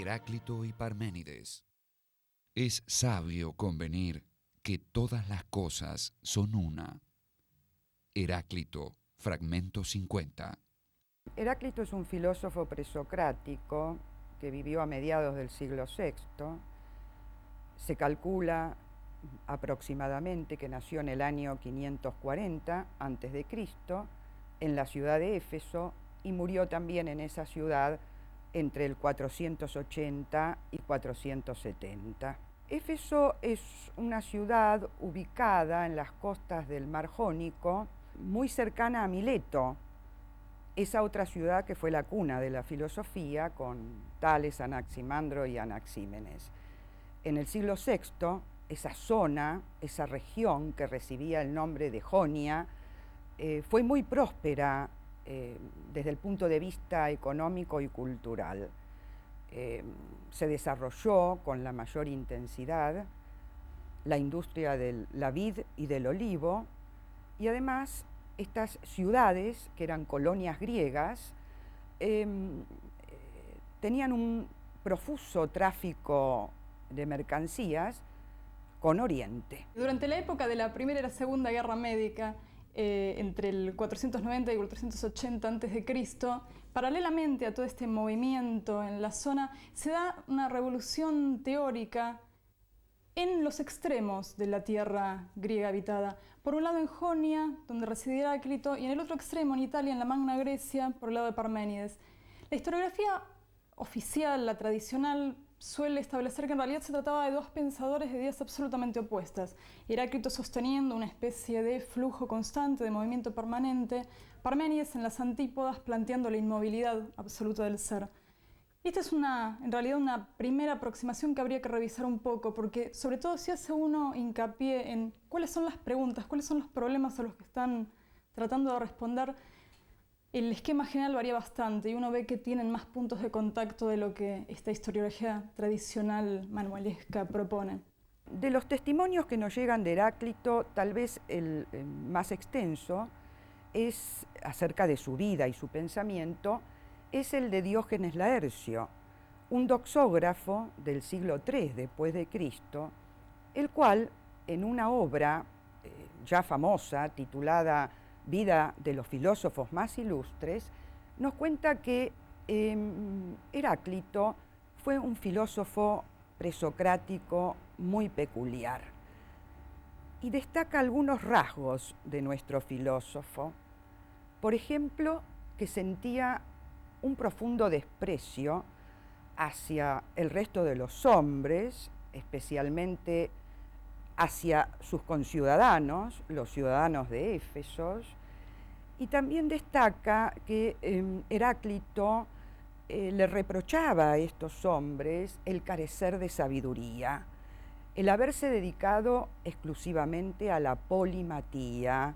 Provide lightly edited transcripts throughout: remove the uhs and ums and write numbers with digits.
Heráclito y Parménides. Es sabio convenir que todas las cosas son una. Heráclito, fragmento 50. Heráclito es un filósofo presocrático que vivió a mediados del siglo VI. Se calcula aproximadamente que nació en el año 540 a.C. en la ciudad de Éfeso y murió también en esa ciudad entre el 480 y 470. Éfeso es una ciudad ubicada en las costas del Mar Jónico, muy cercana a Mileto, esa otra ciudad que fue la cuna de la filosofía con Tales, Anaximandro y Anaxímenes. En el siglo VI, esa zona, esa región que recibía el nombre de Jonia, fue muy próspera desde el punto de vista económico y cultural. Se desarrolló con la mayor intensidad la industria de la vid y del olivo, y además estas ciudades, que eran colonias griegas, tenían un profuso tráfico de mercancías con Oriente. Durante la época de la Primera y la Segunda Guerra Médica, entre el 490 y el 480 a.C., paralelamente a todo este movimiento en la zona, se da una revolución teórica en los extremos de la tierra griega habitada. Por un lado en Jonia, donde residía Heráclito, y en el otro extremo, en Italia, en la Magna Grecia, por el lado de Parménides. La historiografía oficial, la tradicional, suele establecer que en realidad se trataba de dos pensadores de ideas absolutamente opuestas. Heráclito sosteniendo una especie de flujo constante, de movimiento permanente, Parménides en las antípodas planteando la inmovilidad absoluta del ser. Y esta es en realidad una primera aproximación que habría que revisar un poco, porque sobre todo si hace uno hincapié en cuáles son las preguntas, cuáles son los problemas a los que están tratando de responder, el esquema general varía bastante y uno ve que tienen más puntos de contacto de lo que esta historiografía tradicional manuelesca propone. De los testimonios que nos llegan de Heráclito, tal vez el más extenso es acerca de su vida y su pensamiento, es el de Diógenes Laercio, un doxógrafo del siglo III después de Cristo, el cual en una obra ya famosa titulada Vida de los filósofos más ilustres, nos cuenta que Heráclito fue un filósofo presocrático muy peculiar y destaca algunos rasgos de nuestro filósofo. Por ejemplo, que sentía un profundo desprecio hacia el resto de los hombres, especialmente hacia sus conciudadanos, los ciudadanos de Éfeso, y también destaca que Heráclito le reprochaba a estos hombres el carecer de sabiduría, el haberse dedicado exclusivamente a la polimatía,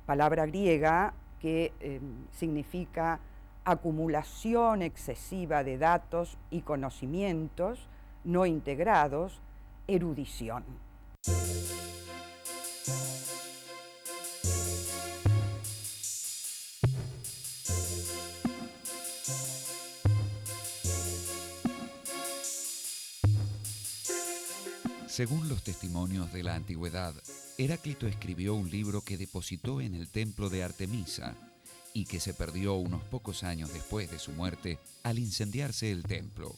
palabra griega que significa acumulación excesiva de datos y conocimientos no integrados, erudición. Según los testimonios de la antigüedad, Heráclito escribió un libro que depositó en el templo de Artemisa y que se perdió unos pocos años después de su muerte al incendiarse el templo.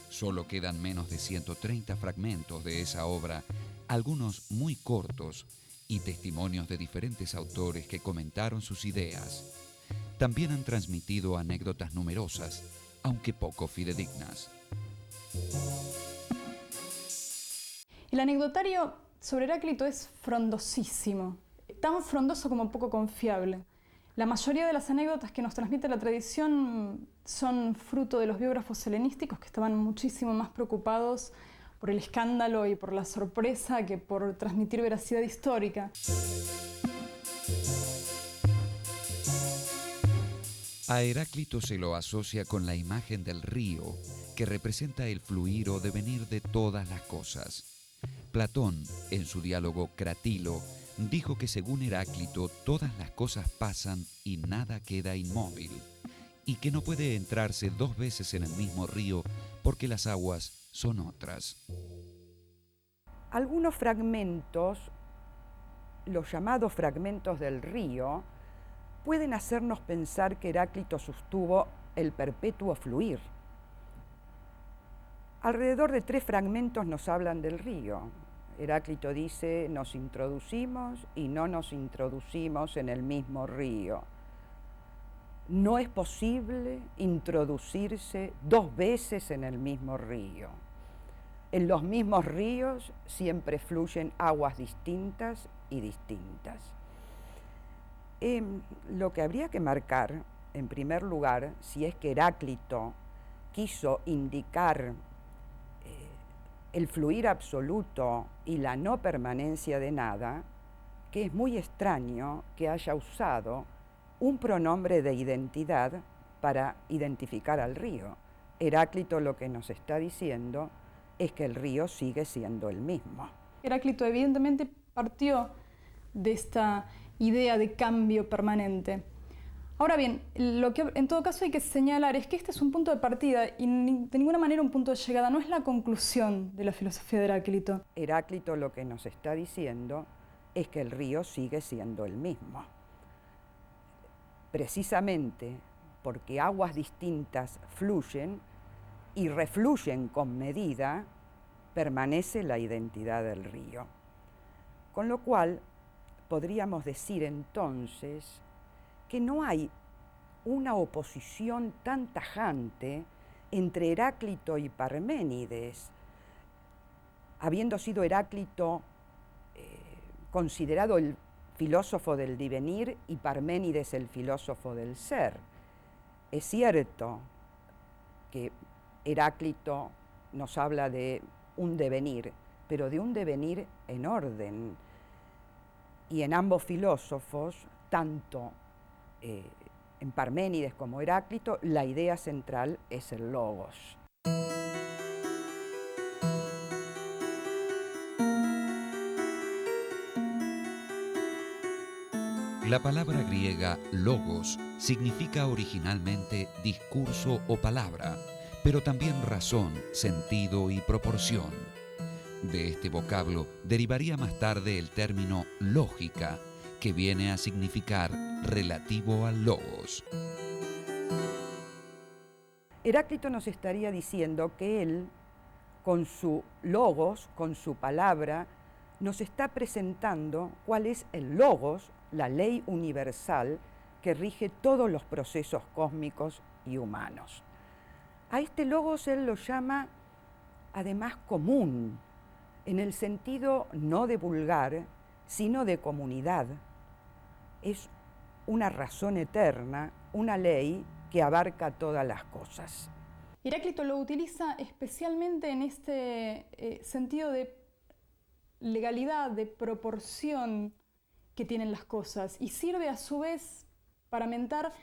Solo quedan menos de 130 fragmentos de esa obra, algunos muy cortos, y testimonios de diferentes autores que comentaron sus ideas. También han transmitido anécdotas numerosas, aunque poco fidedignas. El anecdotario sobre Heráclito es frondosísimo, tan frondoso como poco confiable. La mayoría de las anécdotas que nos transmite la tradición son fruto de los biógrafos helenísticos, que estaban muchísimo más preocupados por el escándalo y por la sorpresa que por transmitir veracidad histórica. A Heráclito se lo asocia con la imagen del río, que representa el fluir o devenir de todas las cosas. Platón, en su diálogo Cratilo, dijo que según Heráclito todas las cosas pasan y nada queda inmóvil, y que no puede entrarse 2 veces en el mismo río porque las aguas son otras. Algunos fragmentos, los llamados fragmentos del río, pueden hacernos pensar que Heráclito sostuvo el perpetuo fluir. Alrededor de 3 fragmentos nos hablan del río. Heráclito dice, nos introducimos y no nos introducimos en el mismo río. No es posible introducirse 2 veces en el mismo río. En los mismos ríos siempre fluyen aguas distintas y distintas. Lo que habría que marcar, en primer lugar, si es que Heráclito quiso indicar el fluir absoluto y la no permanencia de nada, que es muy extraño que haya usado un pronombre de identidad para identificar al río. Heráclito lo que nos está diciendo es que el río sigue siendo el mismo. Heráclito evidentemente partió de esta idea de cambio permanente. Ahora bien, lo que en todo caso hay que señalar es que este es un punto de partida y de ninguna manera un punto de llegada, no es la conclusión de la filosofía de Heráclito. Heráclito lo que nos está diciendo es que el río sigue siendo el mismo. Precisamente porque aguas distintas fluyen y refluyen con medida, permanece la identidad del río. Con lo cual, podríamos decir entonces que no hay una oposición tan tajante entre Heráclito y Parménides, habiendo sido Heráclito considerado el filósofo del devenir y Parménides el filósofo del ser. Es cierto que Heráclito nos habla de un devenir, pero de un devenir en orden. Y en ambos filósofos, tanto en Parménides como Heráclito, la idea central es el logos. La palabra griega logos significa originalmente discurso o palabra, pero también razón, sentido y proporción. De este vocablo derivaría más tarde el término lógica, que viene a significar relativo al logos. Heráclito nos estaría diciendo que él, con su logos, con su palabra, nos está presentando cuál es el logos, la ley universal que rige todos los procesos cósmicos y humanos. A este logos él lo llama, además, común, en el sentido no de vulgar, sino de comunidad. Es una razón eterna, una ley que abarca todas las cosas. Heráclito lo utiliza especialmente en este sentido de legalidad, de proporción que tienen las cosas, y sirve a su vez para mentar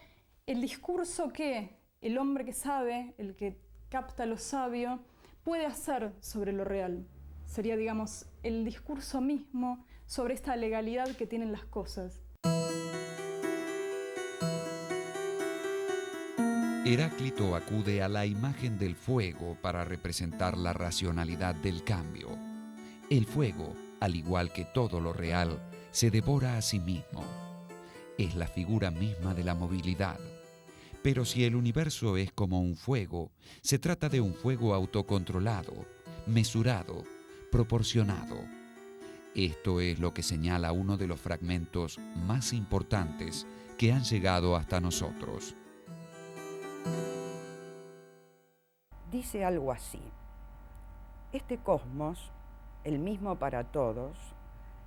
el discurso que el hombre que sabe, el que capta lo sabio, puede hacer sobre lo real. Sería, digamos, el discurso mismo sobre esta legalidad que tienen las cosas. Heráclito acude a la imagen del fuego para representar la racionalidad del cambio. El fuego, al igual que todo lo real, se devora a sí mismo. Es la figura misma de la movilidad. Pero si el universo es como un fuego, se trata de un fuego autocontrolado, mesurado, proporcionado. Esto es lo que señala uno de los fragmentos más importantes que han llegado hasta nosotros. Dice algo así: este cosmos, el mismo para todos,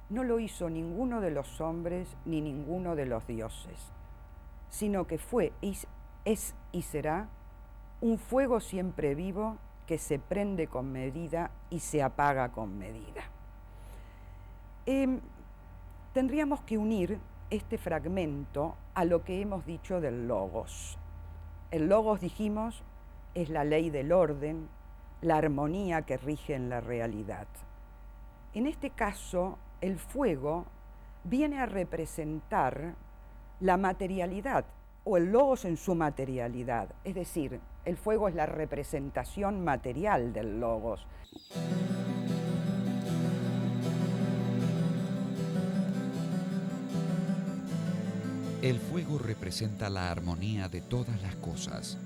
no lo hizo ninguno de los hombres ni ninguno de los dioses, sino que fue, es y será un fuego siempre vivo que se prende con medida y se apaga con medida. Tendríamos que unir este fragmento a lo que hemos dicho del logos. El logos, dijimos, es la ley del orden, la armonía que rige en la realidad. En este caso, el fuego viene a representar la materialidad o el logos en su materialidad, es decir, el fuego es la representación material del logos. El fuego representa la armonía de todas las cosas,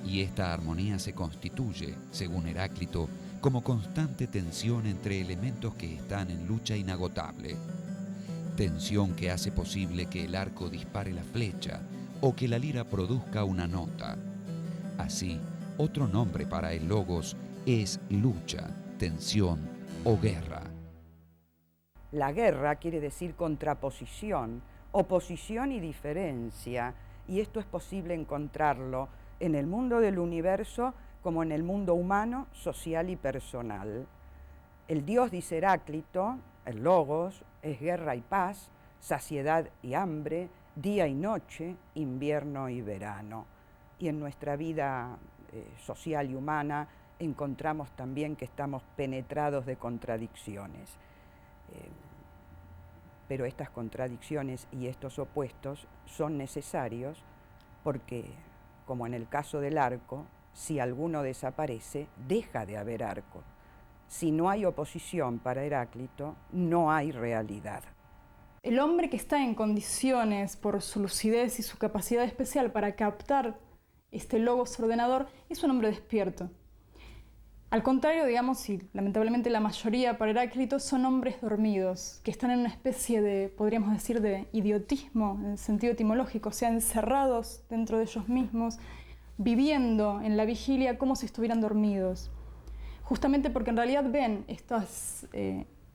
y esta armonía se constituye, según Heráclito, como constante tensión entre elementos que están en lucha inagotable. Tensión que hace posible que el arco dispare la flecha o que la lira produzca una nota. Así, otro nombre para el logos es lucha, tensión o guerra. La guerra quiere decir contraposición, oposición y diferencia, y esto es posible encontrarlo en el mundo del universo como en el mundo humano, social y personal. El dios, dice Heráclito, el logos, es guerra y paz, saciedad y hambre, día y noche, invierno y verano. Y en nuestra vida social y humana encontramos también que estamos penetrados de contradicciones. Pero estas contradicciones y estos opuestos son necesarios porque, como en el caso del arco, si alguno desaparece, deja de haber arco. Si no hay oposición para Heráclito, no hay realidad. El hombre que está en condiciones, por su lucidez y su capacidad especial para captar este logos ordenador, es un hombre despierto. Al contrario, digamos, y lamentablemente la mayoría para Heráclito son hombres dormidos, que están en una especie de, podríamos decir, de idiotismo, en el sentido etimológico, o sea, encerrados dentro de ellos mismos, viviendo en la vigilia como si estuvieran dormidos. Justamente porque en realidad ven estas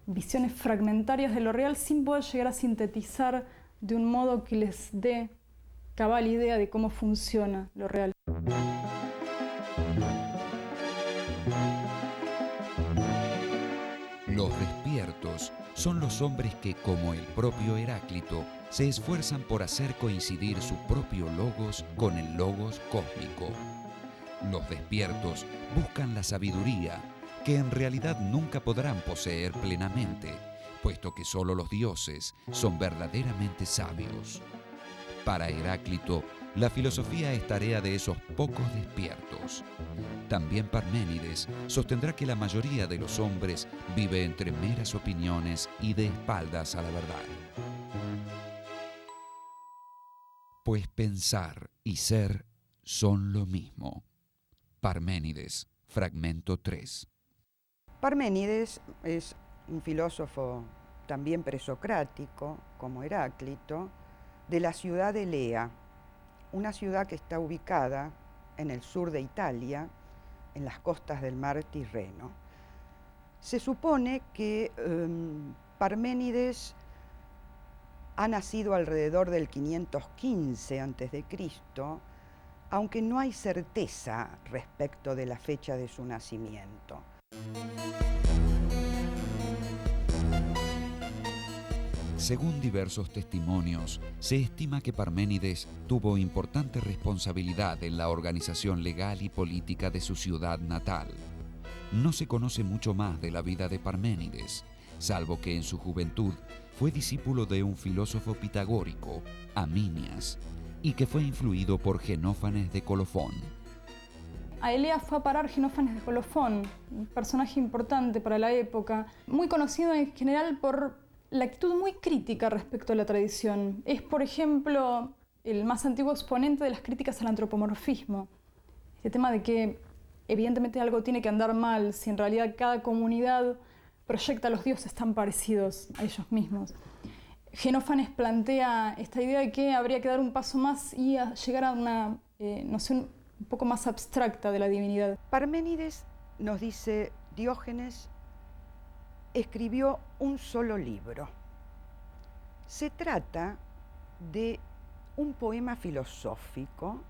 visiones fragmentarias de lo real sin poder llegar a sintetizar de un modo que les dé cabal idea de cómo funciona lo real. Los despiertos son los hombres que, como el propio Heráclito, se esfuerzan por hacer coincidir su propio logos con el logos cósmico. Los despiertos buscan la sabiduría, que en realidad nunca podrán poseer plenamente, puesto que solo los dioses son verdaderamente sabios. Para Heráclito, la filosofía es tarea de esos pocos despiertos. También Parménides sostendrá que la mayoría de los hombres vive entre meras opiniones y de espaldas a la verdad. Pues pensar y ser son lo mismo. Parménides, fragmento 3. Parménides es un filósofo también presocrático, como Heráclito, de la ciudad de Elea, una ciudad que está ubicada en el sur de Italia, en las costas del mar Tirreno. Se supone que Parménides ha nacido alrededor del 515 a.C., aunque no hay certeza respecto de la fecha de su nacimiento. Según diversos testimonios, se estima que Parménides tuvo importante responsabilidad en la organización legal y política de su ciudad natal. No se conoce mucho más de la vida de Parménides, salvo que en su juventud fue discípulo de un filósofo pitagórico, Aminias, y que fue influido por Genófanes de Colofón. A Elea fue a parar Genófanes de Colofón, un personaje importante para la época, muy conocido en general por la actitud muy crítica respecto a la tradición. Es, por ejemplo, el más antiguo exponente de las críticas al antropomorfismo. Este tema de que evidentemente algo tiene que andar mal si en realidad cada comunidad proyecta a los dioses tan parecidos a ellos mismos. Genófanes plantea esta idea de que habría que dar un paso más y llegar a una noción un poco más abstracta de la divinidad. Parménides, nos dice Diógenes, escribió un solo libro. Se trata de un poema filosófico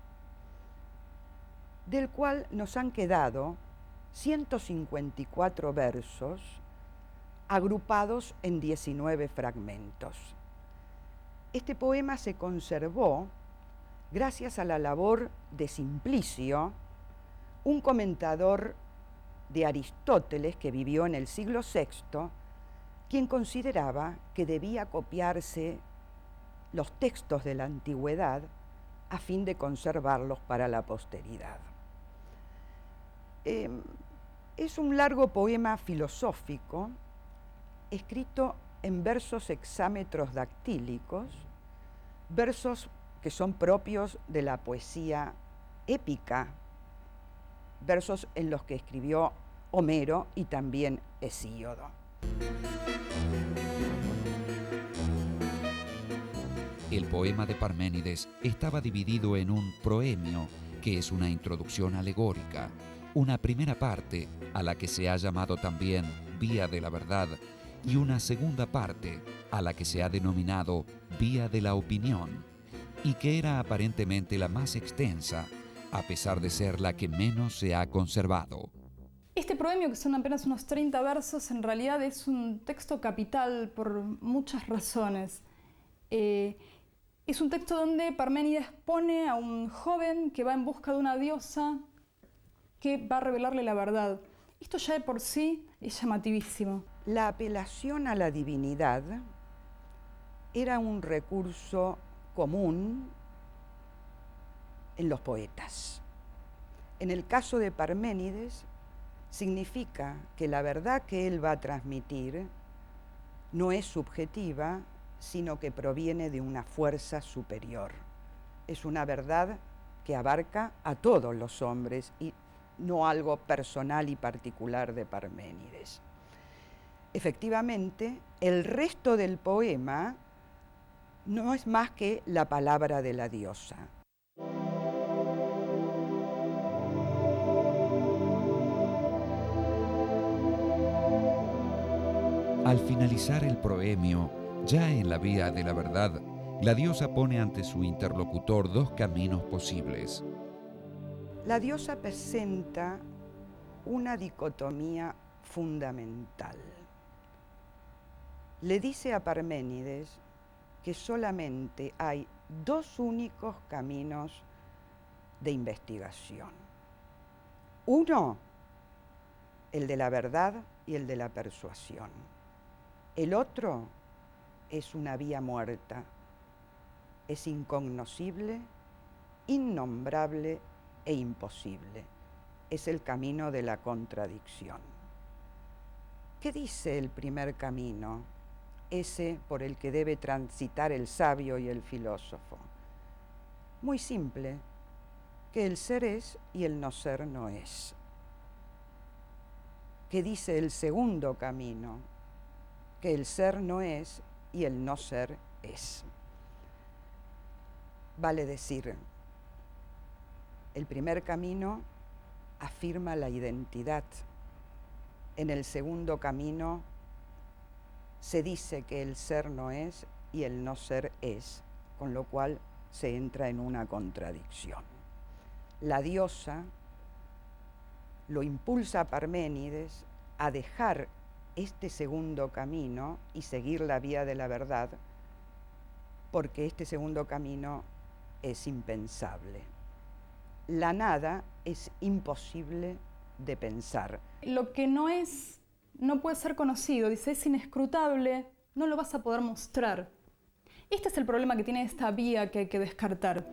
del cual nos han quedado 154 versos agrupados en 19 fragmentos. Este poema se conservó gracias a la labor de Simplicio, un comentador de Aristóteles que vivió en el siglo VI, quien consideraba que debía copiarse los textos de la antigüedad a fin de conservarlos para la posteridad. Es un largo poema filosófico escrito en versos hexámetros dactílicos, versos que son propios de la poesía épica, versos en los que escribió Homero y también Hesíodo. El poema de Parménides estaba dividido en un proemio, que es una introducción alegórica, una primera parte, a la que se ha llamado también Vía de la Verdad, y una segunda parte, a la que se ha denominado Vía de la Opinión, y que era aparentemente la más extensa, a pesar de ser la que menos se ha conservado. Este proemio, que son apenas unos 30 versos, en realidad es un texto capital por muchas razones. Es un texto donde Parménides pone a un joven que va en busca de una diosa que va a revelarle la verdad. Esto ya de por sí es llamativísimo. La apelación a la divinidad era un recurso común en los poetas. En el caso de Parménides, significa que la verdad que él va a transmitir no es subjetiva, sino que proviene de una fuerza superior. Es una verdad que abarca a todos los hombres y no algo personal y particular de Parménides. Efectivamente, el resto del poema no es más que la palabra de la diosa. Al finalizar el proemio, ya en la Vía de la Verdad, la diosa pone ante su interlocutor dos caminos posibles. La diosa presenta una dicotomía fundamental. Le dice a Parménides que solamente hay dos únicos caminos de investigación. Uno, el de la verdad y el de la persuasión. El otro es una vía muerta, es incognoscible, innombrable e imposible. Es el camino de la contradicción. ¿Qué dice el primer camino? Ese por el que debe transitar el sabio y el filósofo. Muy simple, que el ser es y el no ser no es. ¿Qué dice el segundo camino? Que el ser no es y el no ser es. Vale decir, el primer camino afirma la identidad. En el segundo camino se dice que el ser no es y el no ser es, con lo cual se entra en una contradicción. La diosa lo impulsa a Parménides a dejar este segundo camino y seguir la vía de la verdad, porque este segundo camino es impensable. La nada es imposible de pensar. Lo que no es, no puede ser conocido, dice, es inescrutable, no lo vas a poder mostrar. Este es el problema que tiene esta vía que hay que descartar.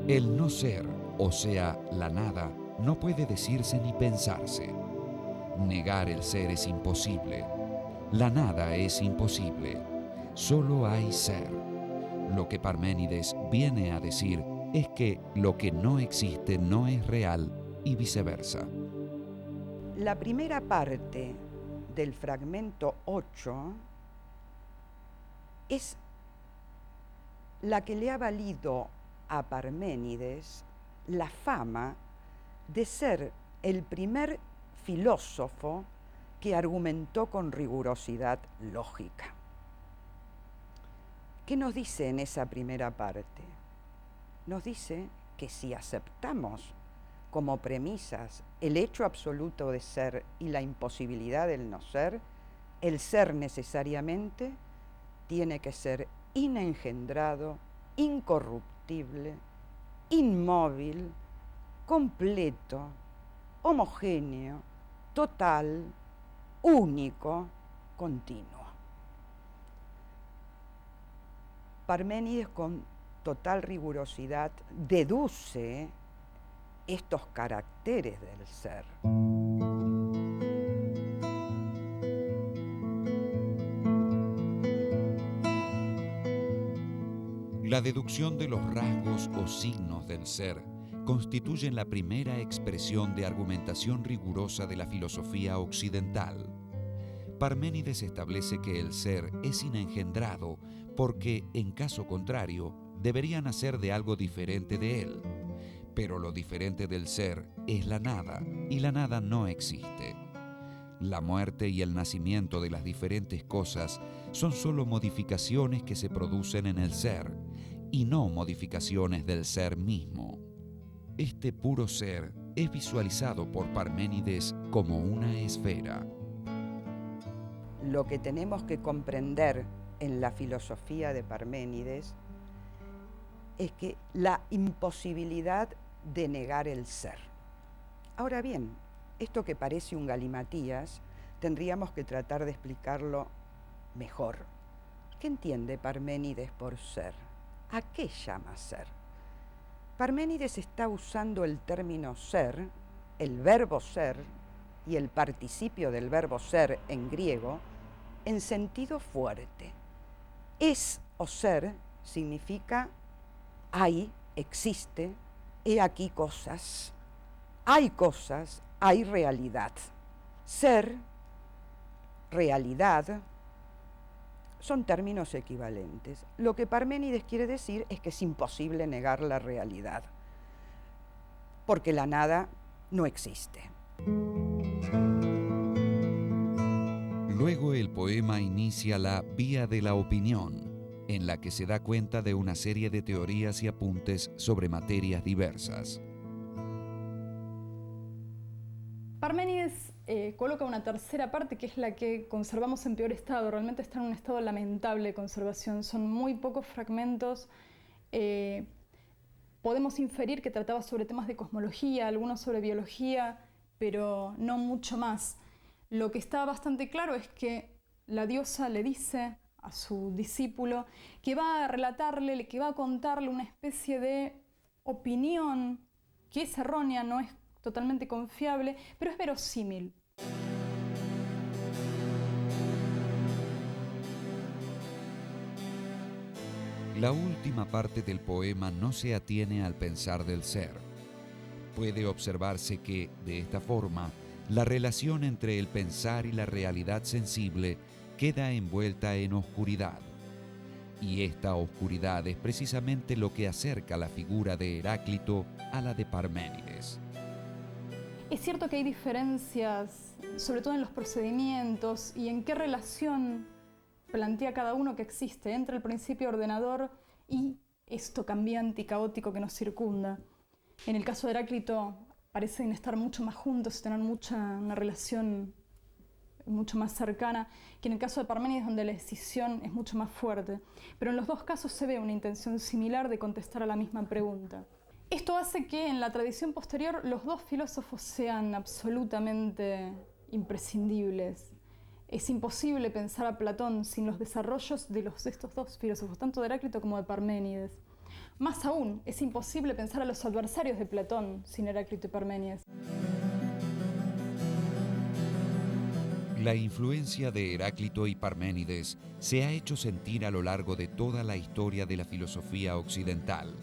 El no ser, o sea, la nada, no puede decirse ni pensarse. Negar el ser es imposible. La nada es imposible. Solo hay ser. Lo que Parménides viene a decir es que lo que no existe no es real y viceversa. La primera parte del fragmento 8 es la que le ha valido a Parménides la fama de ser el primer filósofo que argumentó con rigurosidad lógica. ¿Qué nos dice en esa primera parte? Nos dice que si aceptamos como premisas el hecho absoluto de ser y la imposibilidad del no ser, el ser necesariamente tiene que ser inengendrado, incorruptible, inmóvil, completo, homogéneo, total, único, continuo. Parménides con total rigurosidad deduce estos caracteres del ser. La deducción de los rasgos o signos del ser constituyen la primera expresión de argumentación rigurosa de la filosofía occidental. Parménides establece que el ser es inengendrado porque, en caso contrario, debería nacer de algo diferente de él. Pero lo diferente del ser es la nada, y la nada no existe. La muerte y el nacimiento de las diferentes cosas son solo modificaciones que se producen en el ser, y no modificaciones del ser mismo. Este puro ser es visualizado por Parménides como una esfera. Lo que tenemos que comprender en la filosofía de Parménides es que la imposibilidad de negar el ser. Ahora bien, esto que parece un galimatías, tendríamos que tratar de explicarlo mejor. ¿Qué entiende Parménides por ser? ¿A qué llama ser? Parménides está usando el término ser, el verbo ser y el participio del verbo ser en griego en sentido fuerte. Es o ser significa hay, existe, he aquí cosas. Hay cosas, hay realidad. Ser, realidad, son términos equivalentes. Lo que Parménides quiere decir es que es imposible negar la realidad, porque la nada no existe. Luego el poema inicia la Vía de la Opinión, en la que se da cuenta de una serie de teorías y apuntes sobre materias diversas. Parménides coloca una tercera parte que es la que conservamos en peor estado. Realmente está en un estado lamentable de conservación. Son muy pocos fragmentos. Podemos inferir que trataba sobre temas de cosmología, algunos sobre biología, pero no mucho más. Lo que está bastante claro es que la diosa le dice a su discípulo que va a relatarle, que va a contarle una especie de opinión que es errónea, no es totalmente confiable, pero es verosímil. La última parte del poema no se atiene al pensar del ser. Puede observarse que, de esta forma, la relación entre el pensar y la realidad sensible queda envuelta en oscuridad. Y esta oscuridad es precisamente lo que acerca la figura de Heráclito a la de Parménides. Es cierto que hay diferencias, sobre todo en los procedimientos y en qué relación plantea cada uno que existe entre el principio ordenador y esto cambiante y caótico que nos circunda. En el caso de Heráclito parecen estar mucho más juntos, tener una relación mucho más cercana, que en el caso de Parménides, donde la decisión es mucho más fuerte. Pero en los dos casos se ve una intención similar de contestar a la misma pregunta. Esto hace que en la tradición posterior los dos filósofos sean absolutamente imprescindibles. Es imposible pensar a Platón sin los desarrollos de estos dos filósofos, tanto de Heráclito como de Parménides. Más aún, es imposible pensar a los adversarios de Platón sin Heráclito y Parménides. La influencia de Heráclito y Parménides se ha hecho sentir a lo largo de toda la historia de la filosofía occidental.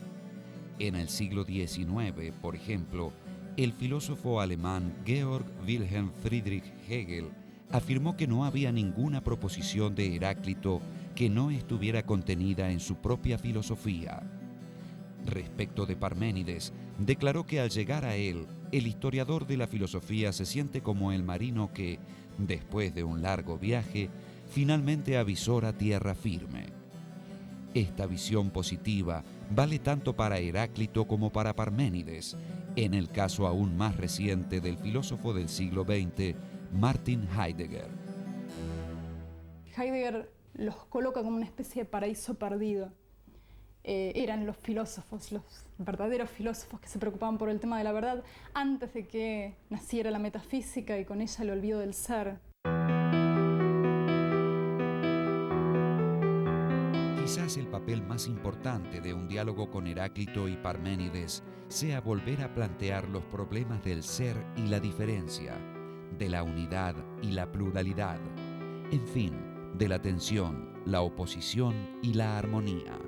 En el siglo XIX, por ejemplo, el filósofo alemán Georg Wilhelm Friedrich Hegel afirmó que no había ninguna proposición de Heráclito que no estuviera contenida en su propia filosofía. Respecto de Parménides, declaró que al llegar a él, el historiador de la filosofía se siente como el marino que, después de un largo viaje, finalmente avisora tierra firme. Esta visión positiva vale tanto para Heráclito como para Parménides, en el caso aún más reciente del filósofo del siglo XX, Martin Heidegger. Heidegger los coloca como una especie de paraíso perdido. Eran los filósofos, los verdaderos filósofos que se preocupaban por el tema de la verdad antes de que naciera la metafísica y con ella el olvido del ser. quizás el papel más importante de un diálogo con Heráclito y Parménides sea volver a plantear los problemas del ser y la diferencia, de la unidad y la pluralidad, en fin, de la tensión, la oposición y la armonía.